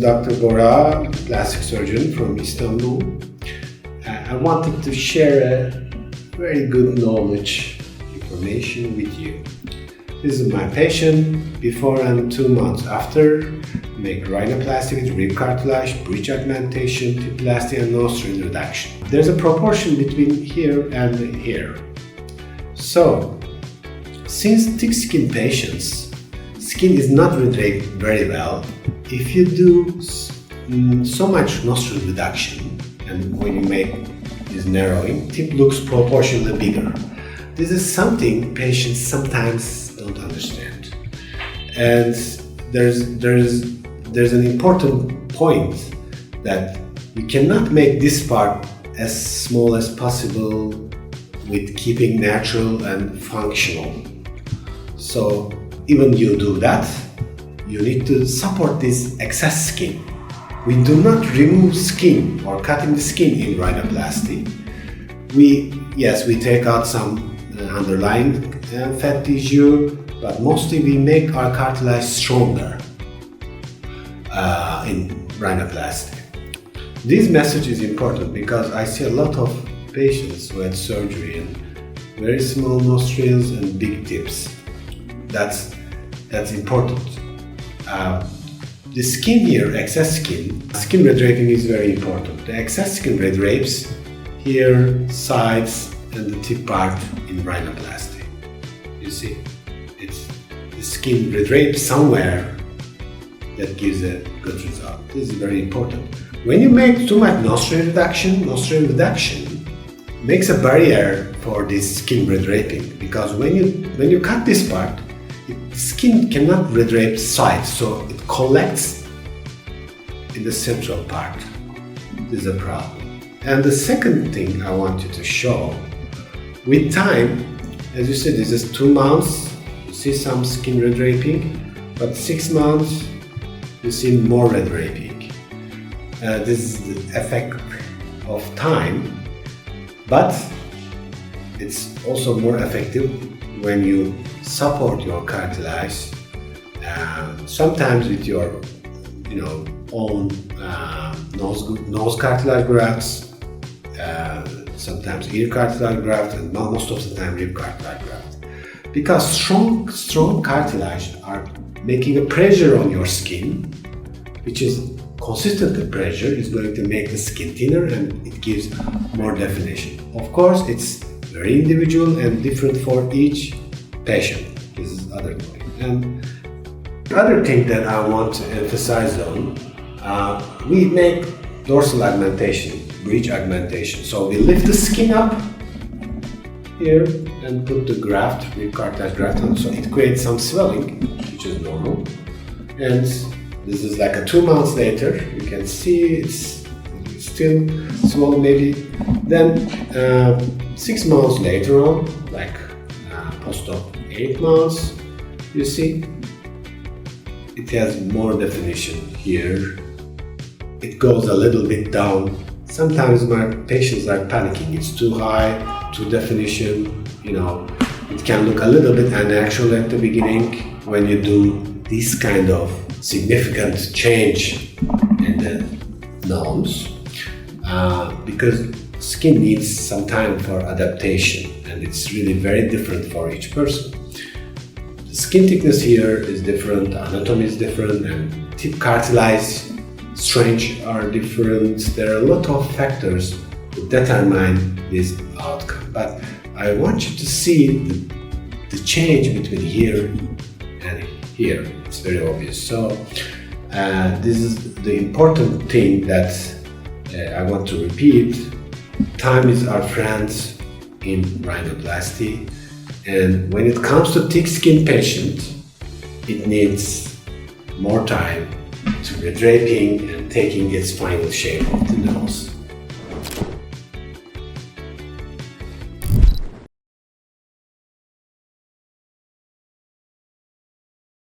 Dr. Bora, plastic surgeon from Istanbul. I wanted to share a very good knowledge information with you. This is my patient before and 2 months after. Make rhinoplasty with rib cartilage, bridge augmentation, tiplasty and nostril reduction. There's a proportion between here and here. So, since thick skin patients, skin is not redraped very well. If you do so much nostril reduction, and when you make this narrowing, tip looks proportionally bigger. This is something patients sometimes don't understand. And there's an important point that you cannot make this part as small as possible with keeping natural and functional. So even you do that, you need to support this excess skin. We do not remove skin or cutting the skin in rhinoplasty. We take out some underlying fat tissue, but mostly we make our cartilage stronger in rhinoplasty. This message is important because I see a lot of patients who had surgery and very small nostrils and big tips. That's important. The skin here, excess skin redraping is very important. The excess skin redrapes here, sides, and the tip part in rhinoplasty. You see, it's the skin redrapes somewhere that gives a good result. This is very important. When you make too much nostril reduction makes a barrier for this skin redraping, because when you cut this part, skin cannot redrape sides, so it collects in the central part. This is a problem. And the second thing I want you to show, with time, as you said, this is 2 months, you see some skin redraping, but 6 months, you see more redraping. This is the effect of time, but it's also more effective when you support your cartilage, sometimes with your own nose cartilage grafts, sometimes ear cartilage graft, and most of the time rib cartilage graft. Because strong cartilage are making a pressure on your skin, which is consistent pressure is going to make the skin thinner and it gives more definition. Of course, it's very individual and different for each patient. This is other point. And the other thing that I want to emphasize on, we make dorsal augmentation, bridge augmentation. So we lift the skin up here and put the graft, rib cartilage graft on. So it creates some swelling, which is normal. And this is like 2 months later. You can see it's still small maybe. Then 6 months later on, like post-op 8 months, you see it has more definition here. It goes a little bit down. Sometimes my patients are panicking. It's too high, too definition. It can look a little bit unnatural at the beginning when you do this kind of significant change in the nose, because skin needs some time for adaptation, and it's really very different for each person. The skin thickness here is different, anatomy is different, and tip cartilage strength are different. There are a lot of factors that determine this outcome, but I want you to see the change between here and here. It's very obvious. So this is the important thing that I want to repeat. Time is our friend in rhinoplasty, and when it comes to thick skin patient, it needs more time to redraping and taking its final shape of the nose.